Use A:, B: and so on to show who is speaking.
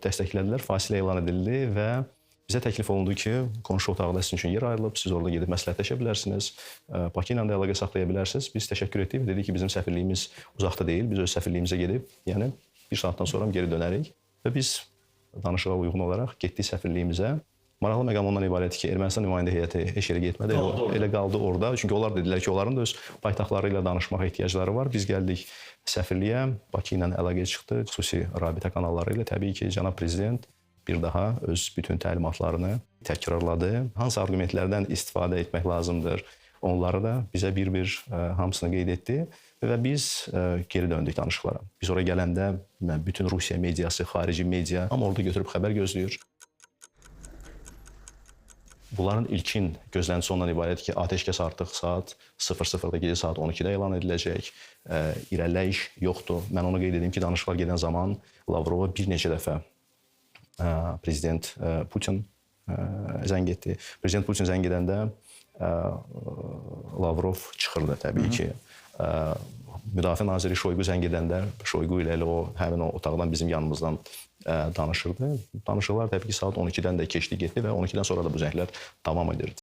A: dəstəklədilər, fasilə elan edildi və bizə təklif olundu ki, qonşu otaqda sizin üçün yer ayrılıb, siz orada gedib məsləhətləşə bilərsiniz, Bakı ilə də əlaqə saxlaya bilərsiniz. Biz təşəkkür etdik və dedik ki, bizim səfirliyimiz uzaqda deyil, biz öz səfirliyimizə gedib, yəni bir saatdan sonra geri dönərik və biz danışığa uyğun olaraq getdik səfirliyimizə. Maraqlı məqam ondan ibarətdir ki, Ermənistan nümayəndə heyəti heç yerə getmədi, elə qaldı orada. Çünki onlar dedilər ki, onların da öz paytaxtları ilə danışmağa ehtiyacları var. Biz gəldik səfirliyə, Bakı ilə əlaqəyə çıxdı, xüsusi rabitə kanalları ilə. Təbii ki, cənab prezident bir daha öz bütün təlimatlarını təkrarladı. Hansı arqumentlərdən istifadə etmək lazımdır, onları da bizə bir-bir hamısını qeyd etdi və biz geri döndük danışıqlara. Biz oraya gələndə bütün Rusiya mediası, xarici media hamı orada götürüb xəbər gözləyir. Bunların ilkin gözləntisi ondan ibarət ki, atəşkəs artıq saat 00-da, gecə saat 12-də elan ediləcək, irəliləyiş yoxdur. Mən onu qeyd edim ki, danışıqlar gedən zaman Lavrova bir neçə dəfə Prezident Putin zəng etdi. Prezident Putin zəng edəndə Lavrov çıxırdı təbii ki. Müdafiə naziri Şoyqu zəng edəndə Şoyqu ilə elə həmin o otaqdan bizim yanımızdan danışırdı. Danışıqlar təbii ki, saat 12-dən də keçdi, getdi və 12-dən sonra da bu zənglər davam edirdi.